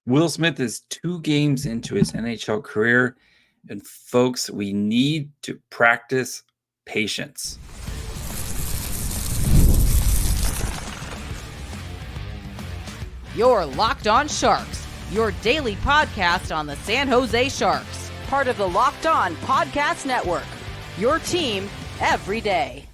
Will Smith is 2 games into his NHL career, and folks, we need to practice patience. You're Locked On Sharks, your daily podcast on the San Jose Sharks, part of the Locked On Podcast Network, your team every day.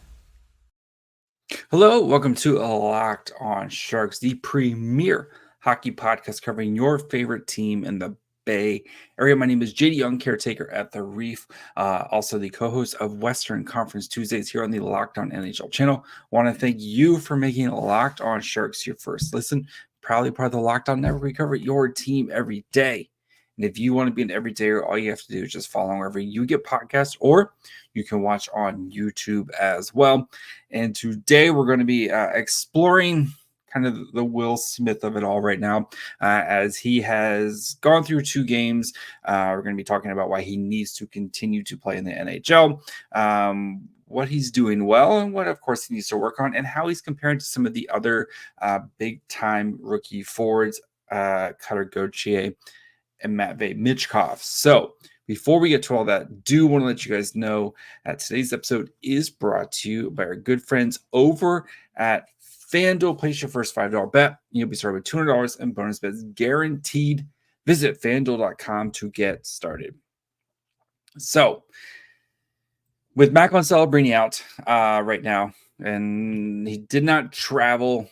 Hello, welcome to Locked On Sharks, the premier hockey podcast covering your favorite team in the Bay Area. My name is JD Young, caretaker at the Reef, also the co-host of Western Conference Tuesdays here on the Locked On NHL channel. I want to thank you for making Locked On Sharks your first listen. Proudly part of the Locked On Network. We cover your team every day. And if you want to be an everydayer, all you have to do is just follow wherever you get podcasts, or you can watch on YouTube as well. And today we're going to be exploring kind of the Will Smith of it all right now, as he has gone through 2 games. We're going to be talking about why he needs to continue to play in the NHL, what he's doing well, and what, of course, he needs to work on, and how he's comparing to some of the other big-time rookie forwards, Gauthier and Matvei Michkov. So before we get to all that, do want to let you guys know that today's episode is brought to you by our good friends over at FanDuel. Place your first $5 bet. You'll be started with $200 in bonus bets guaranteed. Visit FanDuel.com to get started. So with Macklin Celebrini out right now, and he did not travel,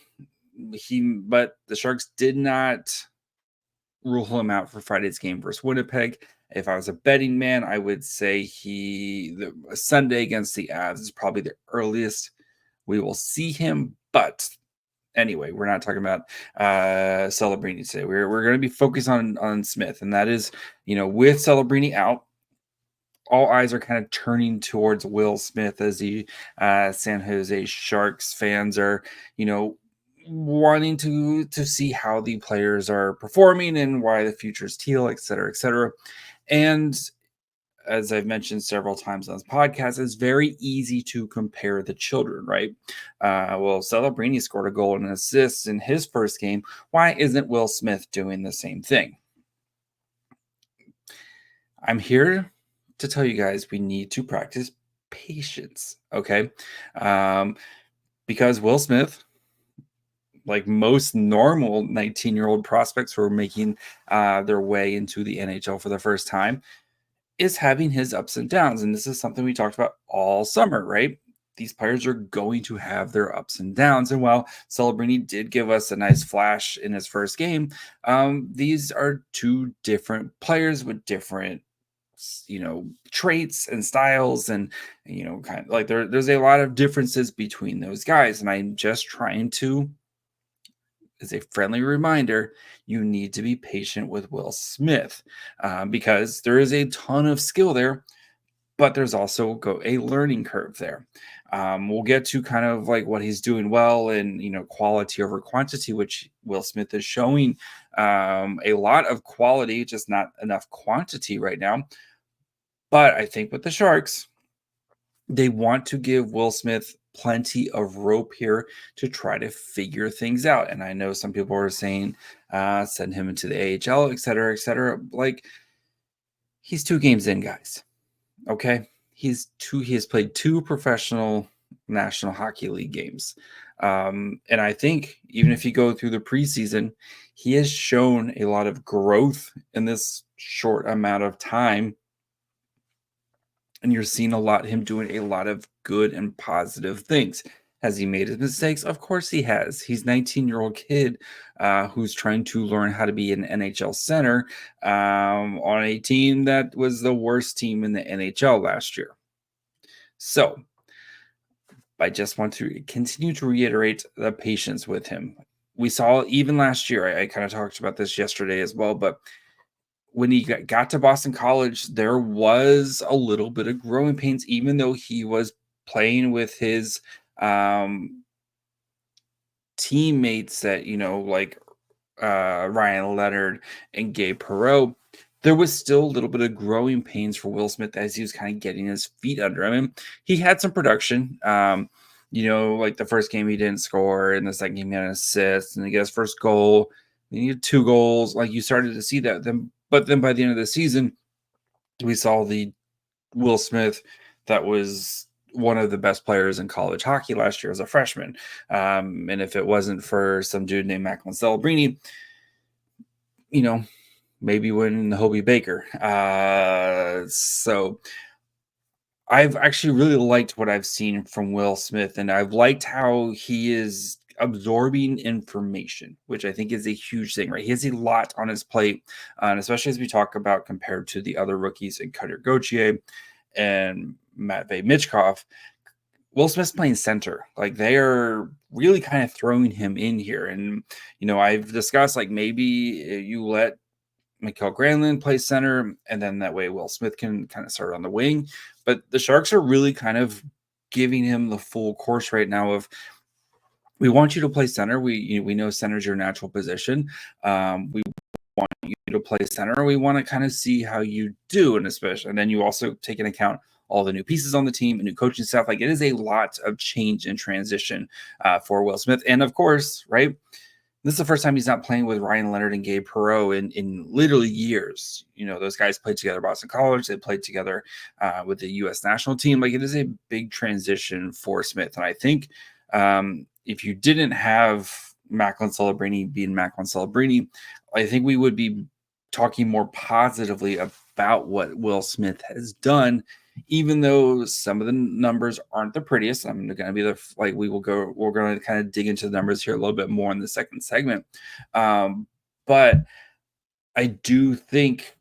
but the Sharks did not rule him out for Friday's game versus Winnipeg. If I was a betting man, I would say Sunday against the Avs is probably the earliest we will see him. But anyway, we're not talking about Celebrini today. We're going to be focused on Smith, and that is, with Celebrini out, all eyes are kind of turning towards Will Smith as the San Jose Sharks fans are, wanting to see how the players are performing and why the future is teal, et cetera, et cetera. And as I've mentioned several times on this podcast, it's very easy to compare the children, right? Well, Celebrini scored a goal and an assist in his first game. Why isn't Will Smith doing the same thing? I'm here to tell you guys we need to practice patience, okay? Because Will Smith, like most normal 19-year-old prospects who are making their way into the NHL for the first time, is having his ups and downs. And this is something we talked about all summer, right? These players are going to have their ups and downs. And while Celebrini did give us a nice flash in his first game, these are 2 different players with different traits and styles, and kind of like there's a lot of differences between those guys. And I'm just trying to, as a friendly reminder, you need to be patient with Will Smith, because there is a ton of skill there, but there's also a learning curve there. We'll get to kind of like what he's doing well and, quality over quantity, which Will Smith is showing a lot of quality, just not enough quantity right now. But I think with the Sharks, they want to give Will Smith plenty of rope here to try to figure things out. And I know some people are saying send him into the AHL, et cetera, et cetera. Like, he's 2 games in, guys. Okay? He has played 2 professional National Hockey League games. And I think even if you go through the preseason, he has shown a lot of growth in this short amount of time. And you're seeing him doing a lot of good and positive things. Has he made his mistakes? Of course he has. He's a 19-year-old kid who's trying to learn how to be an NHL center on a team that was the worst team in the NHL last year. So I just want to continue to reiterate the patience with him. We saw even last year, I kind of talked about this yesterday as well, but when he got to Boston College, there was a little bit of growing pains, even though he was playing with his teammates that, like Ryan Leonard and Gabe Perreault. There was still a little bit of growing pains for Will Smith as he was kind of getting his feet under him. I mean, he had some production. Like the first game he didn't score, and the second game he had an assist, and he got his first goal. They needed 2 goals. Like, you started to see that. But then by the end of the season, we saw the Will Smith that was one of the best players in college hockey last year as a freshman. And if it wasn't for some dude named Macklin Celebrini, maybe win Hobie Baker. So I've actually really liked what I've seen from Will Smith, and I've liked how he is absorbing information, which I think is a huge thing, right? He has a lot on his plate, and especially as we talk about compared to the other rookies in Gauthier and Matvei Michkov. Will Smith's playing center. Like, they are really kind of throwing him in here. And, I've discussed, like, maybe you let Mikael Granlund play center, and then that way Will Smith can kind of start on the wing. But the Sharks are really kind of giving him the full course right now of, we want you to play center. We know center's your natural position. We want you to play center. We want to kind of see how you do, and then you also take into account all the new pieces on the team and new coaching staff. Like, it is a lot of change and transition for Will Smith. And of course, right, this is the first time he's not playing with Ryan Leonard and Gabe Perreault in literally years. Those guys played together at Boston College. They played together with the U.S. national team. Like, it is a big transition for Smith. And I think if you didn't have Macklin Celebrini being Macklin Celebrini, I think we would be talking more positively about what Will Smith has done, even though some of the numbers aren't the prettiest. I'm going to be we're going to kind of dig into the numbers here a little bit more in the second segment. But I do think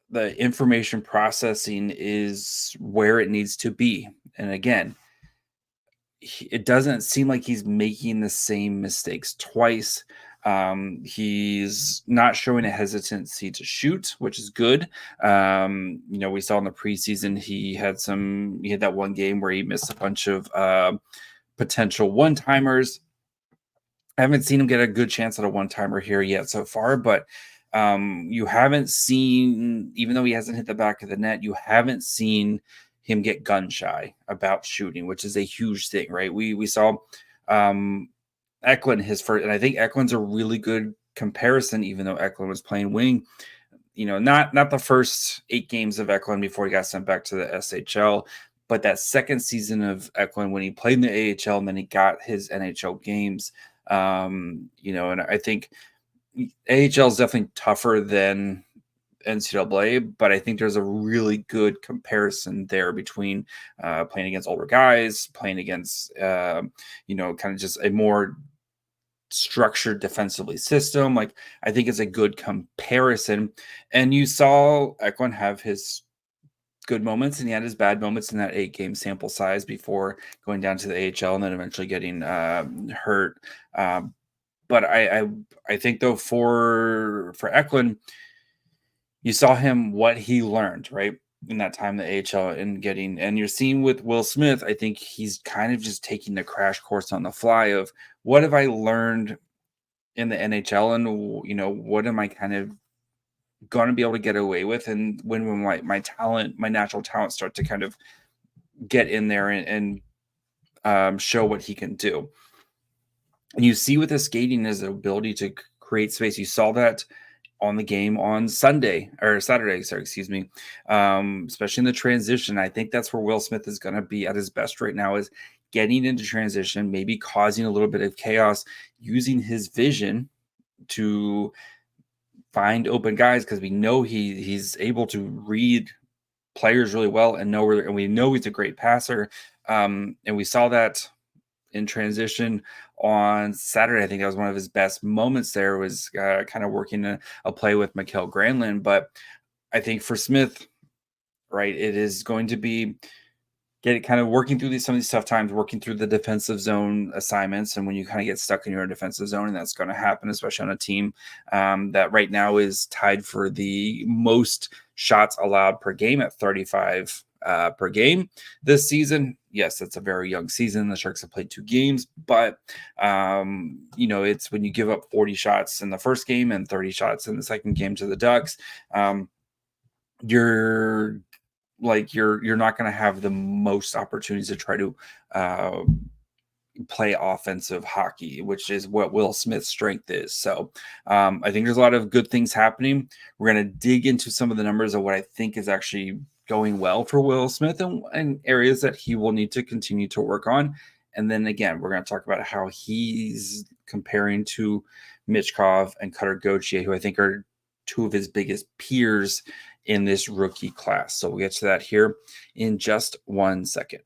the information processing is where it needs to be. And again, it doesn't seem like he's making the same mistakes twice. He's not showing a hesitancy to shoot, which is good. We saw in the preseason he had that one game where he missed a bunch of potential one-timers. I haven't seen him get a good chance at a one-timer here yet so far, but you haven't seen, even though he hasn't hit the back of the net, you haven't seen him get gun shy about shooting, which is a huge thing, right? We saw Eklund his first, and I think Eklund's a really good comparison, even though Eklund was playing wing. Not the first 8 games of Eklund before he got sent back to the SHL, but that second season of Eklund when he played in the AHL and then he got his NHL games. And I think AHL is definitely tougher than NCAA, but I think there's a really good comparison there between playing against older guys, playing against, kind of just a more structured defensively system. Like, I think it's a good comparison. And you saw Eklund have his good moments and he had his bad moments in that 8-game sample size before going down to the AHL and then eventually getting hurt. But I think, though, for Eklund, you saw him, what he learned, right, in that time, the AHL, and you're seeing with Will Smith, I think he's kind of just taking the crash course on the fly of, what have I learned in the NHL, and, what am I kind of going to be able to get away with, and when my talent, my natural talent start to kind of get in there and show what he can do. And you see with his skating his ability to create space. You saw that on the game on Saturday, especially in the transition. I think that's where Will Smith is going to be at his best right now, is getting into transition, maybe causing a little bit of chaos, using his vision to find open guys, because we know he's able to read players really well and we know he's a great passer. And we saw that in transition on Saturday. I think that was one of his best moments there, was kind of working a play with Mikael Granlund. But I think for Smith, right, it is going to be kind of working through some of these tough times, working through the defensive zone assignments. And when you kind of get stuck in your defensive zone, and that's going to happen, especially on a team that right now is tied for the most shots allowed per game at 35 per game this season. Yes, it's a very young season. The Sharks have played 2 games, but it's when you give up 40 shots in the first game and 30 shots in the second game to the Ducks, you're not going to have the most opportunities to try to play offensive hockey, which is what Will Smith's strength is. So I think there's a lot of good things happening. We're going to dig into some of the numbers of what I think is actually going well for Will Smith and areas that he will need to continue to work on. And then again, we're going to talk about how he's comparing to Michkov and Cutter Gauthier, who I think are two of his biggest peers in this rookie class. So we'll get to that here in just 1 second.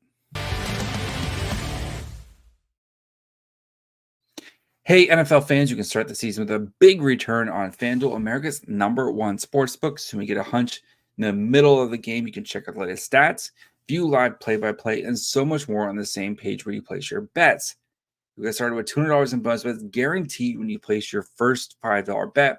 Hey, NFL fans, you can start the season with a big return on FanDuel, America's #1 sportsbook. So when you get a hunch in the middle of the game, you can check out the latest stats, view live play-by-play, and so much more on the same page where you place your bets. You get started with $200 in bonus bets guaranteed when you place your first $5 bet.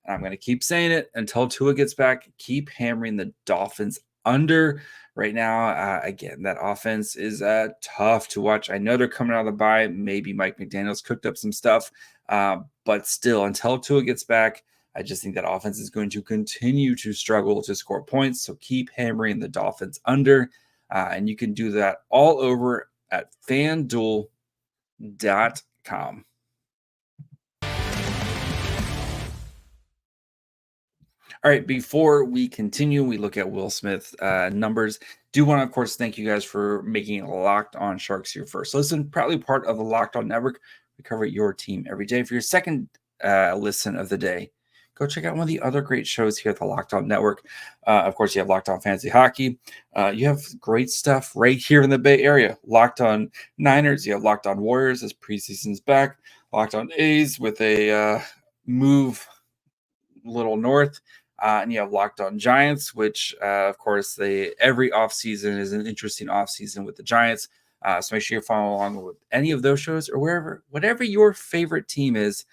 And I'm going to keep saying it until Tua gets back. Keep hammering the Dolphins under. Right now, again, that offense is tough to watch. I know they're coming out of the bye. Maybe Mike McDaniel's cooked up some stuff. But still, until Tua gets back, I just think that offense is going to continue to struggle to score points. So keep hammering the Dolphins under. And you can do that all over at FanDuel.com. All right, before we continue, we look at Will Smith numbers. Do want to, of course, thank you guys for making Locked On Sharks your first listen. Proudly part of the Locked On Network. We cover your team every day. For your second listen of the day, go check out one of the other great shows here at the Locked On Network. Of course, you have Locked On Fantasy Hockey. You have great stuff right here in the Bay Area. Locked On Niners. You have Locked On Warriors as preseason's back. Locked On A's with a move little north. And you have Locked On Giants, which, of course, every offseason is an interesting offseason with the Giants. So make sure you follow along with any of those shows or whatever your favorite team is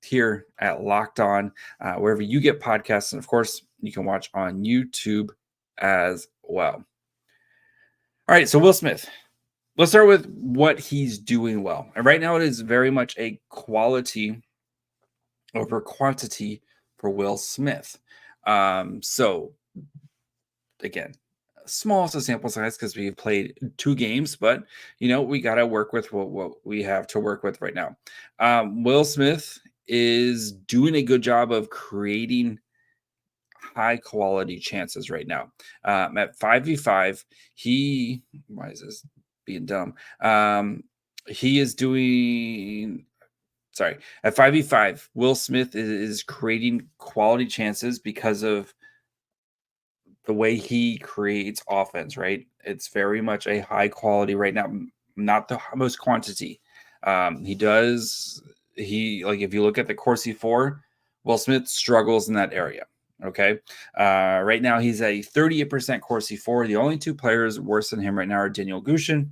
here at Locked On, wherever you get podcasts. And, of course, you can watch on YouTube as well. All right, so Will Smith. Let's start with what he's doing well. And right now it is very much a quality over quantity for Will Smith. So again, smallest of sample size because we've played 2 games, but we got to work with what we have to work with right now. Will Smith is doing a good job of creating high quality chances right now. At 5v5, why is this being dumb? He is doing at 5v5, Will Smith is creating quality chances because of the way he creates offense, right? It's very much a high quality right now, not the most quantity. If you look at the Corsi 4, Will Smith struggles in that area. Okay. Right now he's a 38% Corsi 4. The only 2 players worse than him right now are Daniel Gushin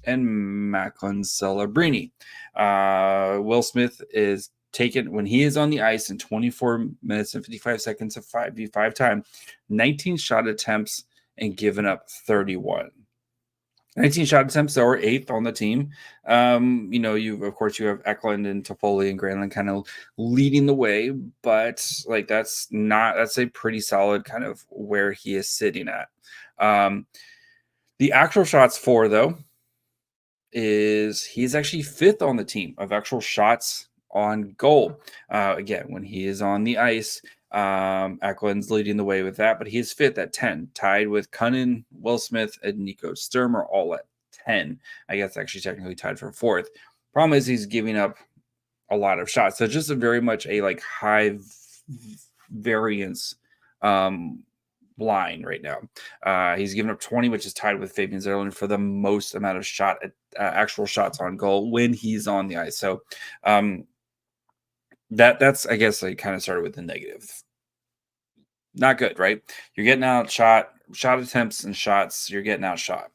and Macklin Celebrini. Will Smith is taken when he is on the ice in 24 minutes and 55 seconds of 5v5 time, 19 shot attempts and given up 31. 19 shot attempts, so are 8th on the team. You have Eklund and Toffoli and Granlund kind of leading the way, but that's a pretty solid kind of where he is sitting at. The actual shots for, though, he's actually 5th on the team of actual shots on goal. Again, when he is on the ice, Eklund's leading the way with that, but he is 5th at 10, tied with Cunnin, Will Smith, and Nico Sturm are all at 10. I guess actually technically tied for 4th. Problem is he's giving up a lot of shots. So just very much a high variance line right now. He's given up 20, which is tied with Fabian Zetterlund for the most amount of actual shots on goal when he's on the ice. So that's I guess I kind of started with the negative. Not good, right? You're getting outshot, shot attempts and shots. You're getting outshot.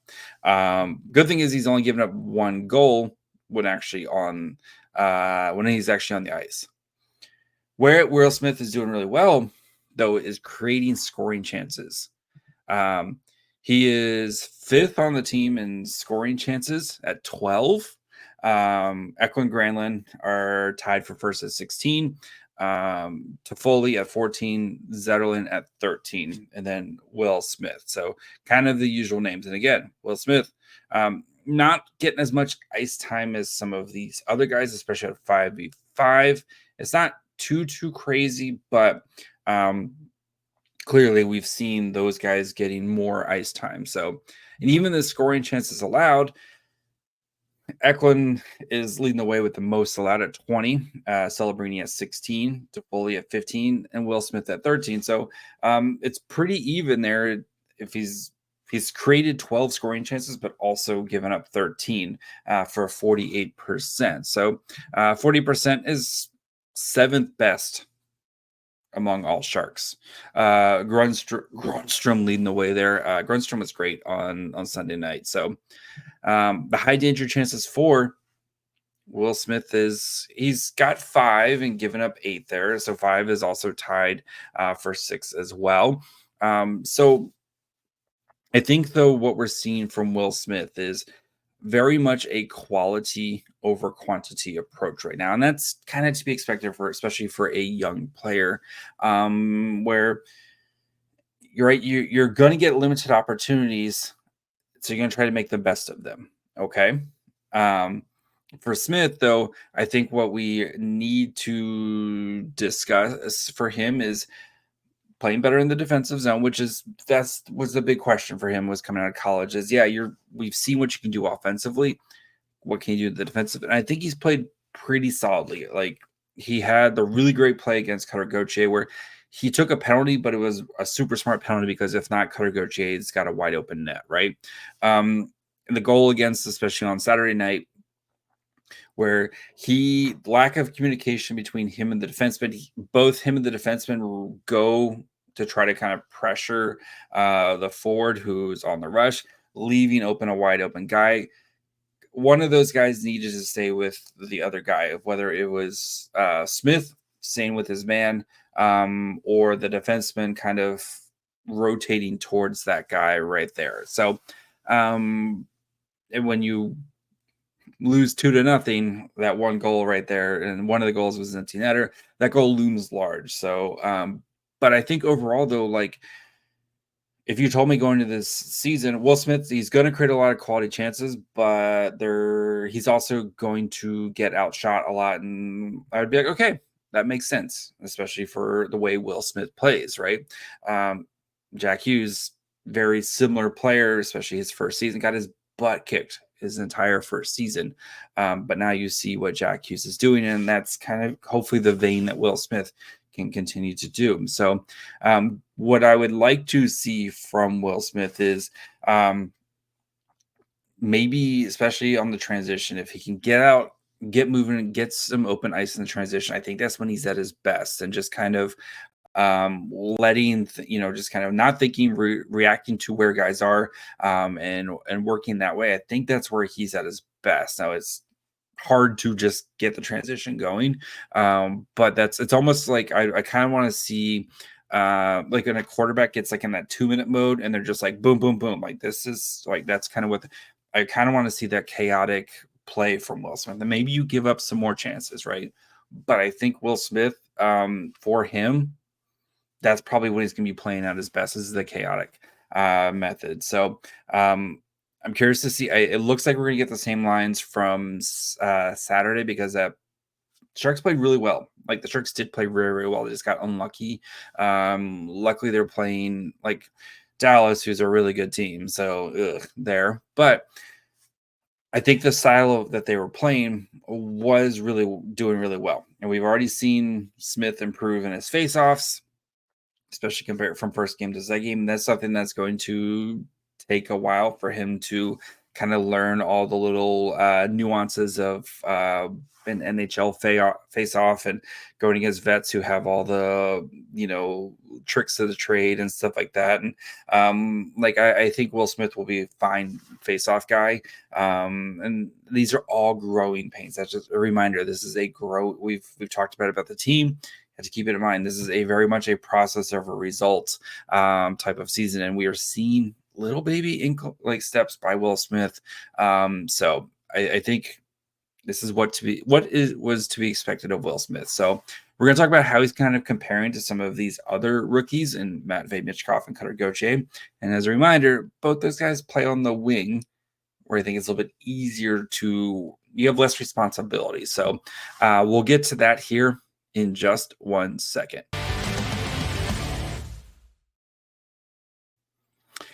Good thing is he's only given up 1 goal when he's actually on the ice. Where Will Smith is doing really well, though, is creating scoring chances. He is 5th on the team in scoring chances at 12. Eklund, Granlund are tied for 1st at 16. Toffoli at 14, Zetterlund at 13, and then Will Smith. So kind of the usual names. And again, Will Smith, not getting as much ice time as some of these other guys, especially at 5v5. It's not too crazy, but clearly we've seen those guys getting more ice time. So, and even the scoring chances allowed, Eklund is leading the way with the most allowed at 20, Celebrini at 16, Toffoli at 15, and Will Smith at 13. So it's pretty even there. If he's created 12 scoring chances, but also given up 13 for 48%. So 40% is seventh best among all Sharks. Grunstrom leading the way there. Grunstrom was great on Sunday night. So the high danger chances for Will Smith he's got 5 and given up 8 there. So 5 is also tied for 6 as well. So I think, though, what we're seeing from Will Smith is very much a quality over quantity approach right now. And that's kind of to be expected especially for a young player, where you're right. You're going to get limited opportunities. So you're going to try to make the best of them. Okay. For Smith, though, I think what we need to discuss for him is playing better in the defensive zone, which was the big question for him was coming out of college. We've seen what you can do offensively. What can you do in the defensive? And I think he's played pretty solidly. Like, he had the really great play against Cutter Gauthier where he took a penalty, but it was a super smart penalty because if not, Cutter Gautier's got a wide open net, right? And the goal against, especially on Saturday night, where lack of communication between him and the defenseman, both him and the defenseman will go to try to kind of pressure the forward who's on the rush, leaving open a wide open guy. One of those guys needed to stay with the other guy, whether it was Smith staying with his man or the defenseman kind of rotating towards that guy right there. So and when you lose 2-0, that one goal right there, and one of the goals was an empty netter, that goal looms large. So but I think overall, though, like, if you told me going into this season, Will Smith, he's going to create a lot of quality chances, but he's also going to get outshot a lot. And I would be like, okay, that makes sense, especially for the way Will Smith plays, right? Jack Hughes, very similar player, especially his first season, got his butt kicked his entire first season. But now you see what Jack Hughes is doing, and that's kind of hopefully the vein that Will Smith can continue to do. So what I would like to see from Will Smith is maybe, especially on the transition, if he can get out, get moving, and get some open ice in the transition, I think that's when he's at his best, and just kind of letting just kind of not thinking, reacting to where guys are, and working that way. I think that's where he's at his best. Now it's hard to just get the transition going, but it's almost like I kind of want to see like when a quarterback gets like in that 2-minute mode and they're just like boom boom boom, like this is like, that's kind of what I kind of want to see, that chaotic play from Will Smith. And maybe you give up some more chances, right? But I think Will Smith, for him, that's probably what he's going to be playing at his best, is the chaotic method. So I'm curious to see. It looks like we're going to get the same lines from Saturday, because Sharks played really well. Like, the Sharks did play very, very well. They just got unlucky. Luckily, they're playing like Dallas, who's a really good team. So there. But I think the style that they were playing was really doing really well. And we've already seen Smith improve in his faceoffs, especially compared from first game to second game. That's something that's going to take a while for him to kind of learn all the little nuances of an NHL face-off, and going against vets who have all the, tricks of the trade and stuff like that. And I think Will Smith will be a fine face-off guy. And these are all growing pains. That's just a reminder. This is we've talked about the team. To keep it in mind, this is a very much a process over results type of season, and we are seeing little baby steps by Will Smith. So I think this is was to be expected of Will Smith. So we're going to talk about how he's kind of comparing to some of these other rookies in Matvei Michkov and Cutter Gauthier. And as a reminder, both those guys play on the wing where I think it's a little bit easier you have less responsibility. So we'll get to that here in just 1 second.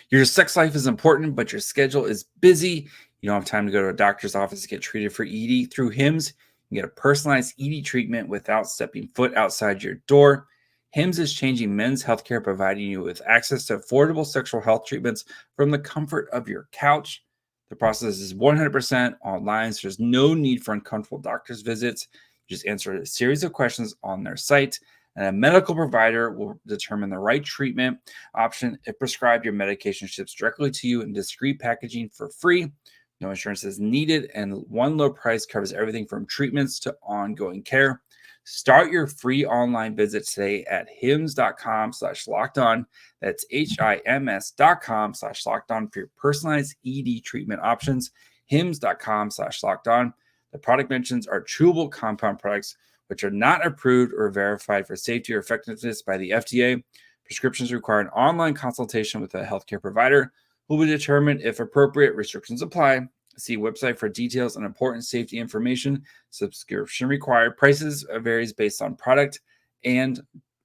Your sex life is important, but your schedule is busy. You don't have time to go to a doctor's office to get treated for ED. Through HIMS, you can get a personalized ED treatment without stepping foot outside your door. HIMS is changing men's healthcare, providing you with access to affordable sexual health treatments from the comfort of your couch. The process is 100% online, so there's no need for uncomfortable doctor's visits. You just answer a series of questions on their site, and a medical provider will determine the right treatment option. If prescribed, your medication ships directly to you in discreet packaging for free. No insurance is needed, and one low price covers everything from treatments to ongoing care. Start your free online visit today at hims.com/lockedon. That's HIMS.com/lockedon for your personalized ED treatment options. hims.com/lockedon. The product mentions are chewable compound products, which are not approved or verified for safety or effectiveness by the FDA. Prescriptions require an online consultation with a healthcare provider who will determine if appropriate. Restrictions apply. See website for details on important safety information. Subscription required. Prices varies based on product and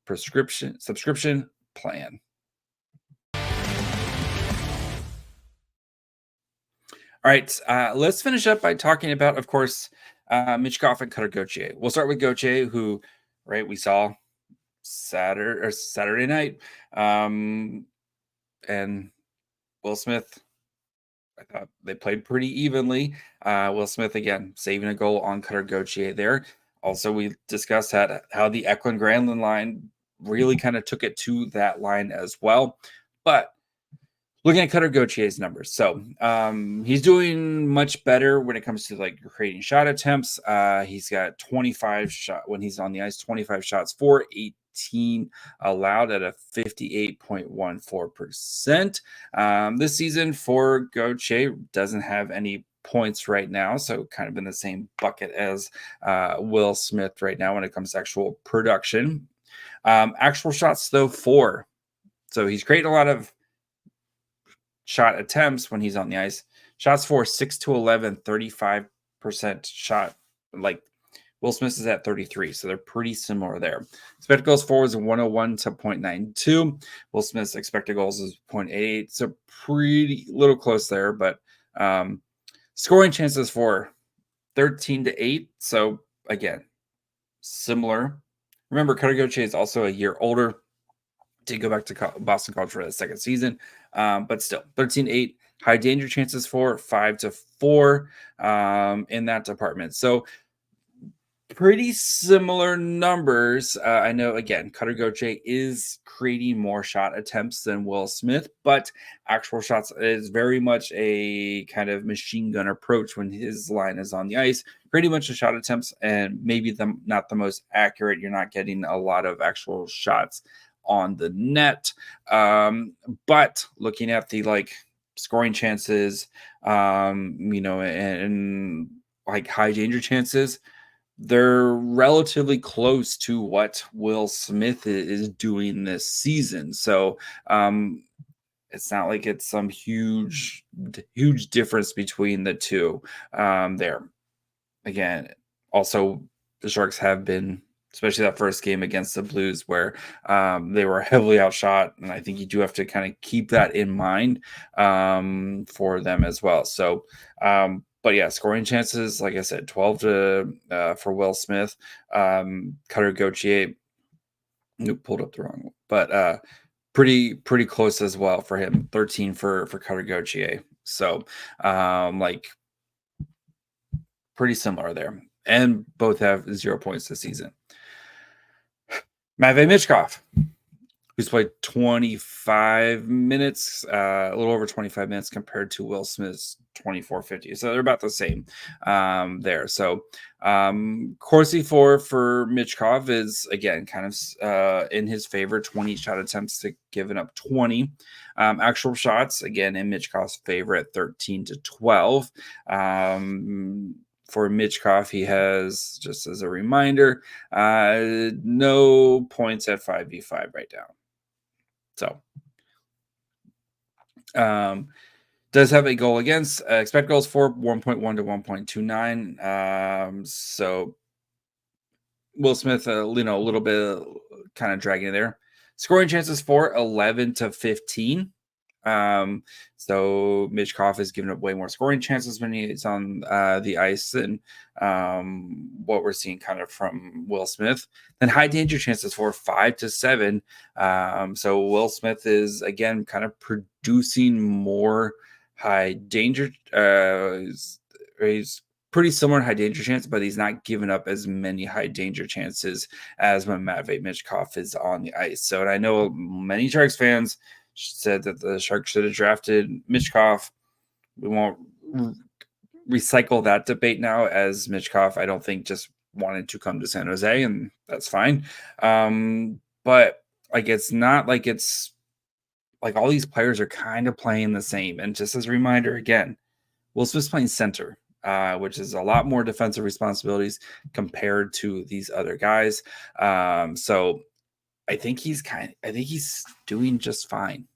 subscription plan. All right, let's finish up by talking about, of course, Michkov and Cutter Gauthier. We'll start with Gauthier, who, right, we saw Saturday night, and Will Smith. I thought they played pretty evenly. Will Smith, again, saving a goal on Cutter Gauthier there. Also, we discussed how the Eklund Granlund line really kind of took it to that line as well. But looking at Cutter Gauthier's numbers, so he's doing much better when it comes to like creating shot attempts. He's got 25 shot when he's on the ice, 25 shots for 18 allowed at a 58.14%. This season for Gauthier doesn't have any points right now, so kind of in the same bucket as Will Smith right now when it comes to actual production. Actual shots though, 4. So he's creating a lot of shot attempts when he's on the ice. Shots for 6 to 11, 35% shot. Like Will Smith is at 33, so they're pretty similar there. Expected goals for is 101 to 0.92. Will Smith's expected goals is 0.88, so pretty little close there. But scoring chances for 13 to 8, so again, similar. Remember, Cutter Gauthier is also a year older. Did go back to Boston College for the second season, but still 13-8. High danger chances for 5 to 4 in that department. So pretty similar numbers. I know, again, Cutter Gauthier is creating more shot attempts than Will Smith, but actual shots is very much a kind of machine gun approach when his line is on the ice. Pretty much the shot attempts, and maybe not the most accurate. You're not getting a lot of actual shots on the net. But looking at the like scoring chances, and like high danger chances, they're relatively close to what Will Smith is doing this season. So it's not like it's some huge difference between the two there. Again, also the Sharks have been, especially that first game against the Blues, where they were heavily outshot. And I think you do have to kind of keep that in mind for them as well. So, but yeah, scoring chances, like I said, 12 to for Will Smith. Cutter Gauthier, pulled up the wrong one, but pretty close as well for him. 13 for Cutter Gauthier. So, like pretty similar there, and both have 0 points this season. Matvei Michkov, who's played 25 minutes, a little over 25 minutes compared to Will Smith's 24.50. So they're about the same there. So Corsi for Michkov is, again, kind of in his favor, 20 shot attempts to giving up 20. Actual shots, again, in Michkov's favor at 13 to 12. For Michkov, he has, just as a reminder, no points at 5v5 right now. So Does have a goal against. Expect goals for 1.1 to 1.29. So Will Smith, a little bit kind of dragging it there. Scoring chances for 11 to 15. So Michkov is giving up way more scoring chances when he's on the ice than what we're seeing kind of from Will Smith. Then high danger chances for 5 to 7. So Will Smith is again kind of producing more high danger. He's pretty similar high danger chance, but he's not giving up as many high danger chances as when Matvei Michkov is on the ice. So, and I know many Sharks fans said that the Sharks should have drafted Michkov. We won't recycle that debate now, as Michkov, I don't think, just wanted to come to San Jose, and that's fine. But like, it's not like it's like all these players are kind of playing the same. And just as a reminder, again, Will Smith's playing center, which is a lot more defensive responsibilities compared to these other guys. So I think he's doing just fine.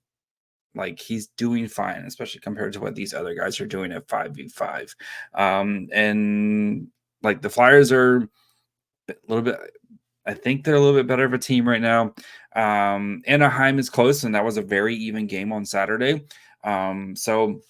Like, he's doing fine, especially compared to what these other guys are doing at 5v5. And like, the Flyers are a little bit, I think they're a little bit better of a team right now. Anaheim is close, and that was a very even game on Saturday. So,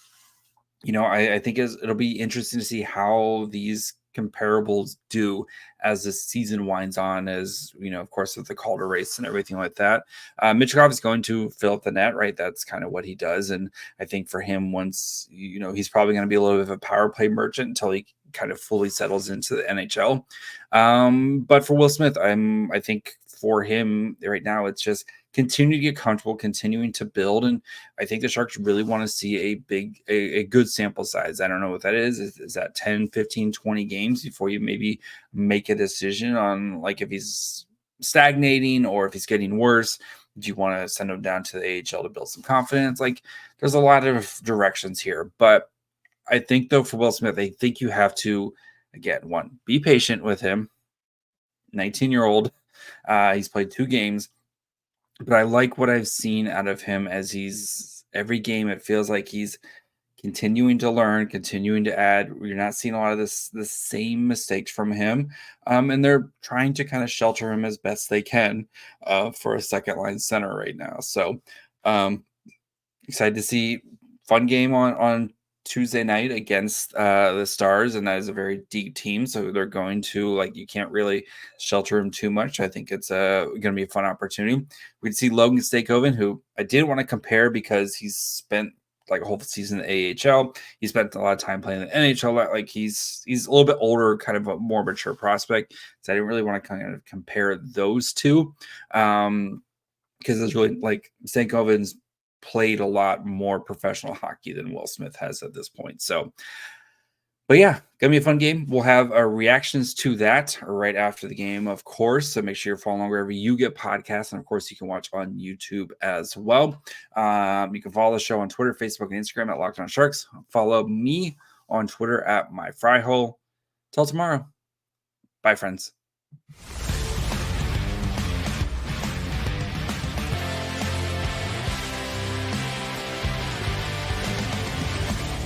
I think it'll be interesting to see how these comparables do as the season winds on, as of course, with the Calder race and everything like that. Michkov is going to fill up the net, right? That's kind of what he does. And I think for him, once, he's probably going to be a little bit of a power play merchant until he kind of fully settles into the NHL. But for Will Smith, I think for him right now, it's just continue to get comfortable, continuing to build. And I think the Sharks really want to see a good sample size. I don't know what that is. Is that 10, 15, 20 games before you maybe make a decision on, like, if he's stagnating or if he's getting worse? Do you want to send him down to the AHL to build some confidence? Like, there's a lot of directions here. But I think, though, for Will Smith, I think you have to, again, one, be patient with him. 19-year-old. He's played 2 games. But I like what I've seen out of him as every game, it feels like he's continuing to learn, continuing to add. You're not seeing a lot of the same mistakes from him. And they're trying to kind of shelter him as best they can for a second line center right now. So excited to see fun game on Tuesday night against the Stars, and that is a very deep team, so they're going to, like, you can't really shelter him too much. I think it's going to be a fun opportunity. We could see Logan Stakehoven, who I did want to compare because he's spent like a whole season in the AHL. He spent a lot of time playing in the NHL. Like, he's a little bit older, kind of a more mature prospect, so I didn't really want to kind of compare those two because it's really, like, Stankoven's played a lot more professional hockey than Will Smith has at this point. So, but yeah, gonna be a fun game. We'll have our reactions to that right after the game, of course. So make sure you're following wherever you get podcasts, and of course, you can watch on YouTube as well. You can follow the show on Twitter, Facebook, and Instagram at Locked On Sharks. Follow me on Twitter at MyFryhole. Till tomorrow. Bye, friends.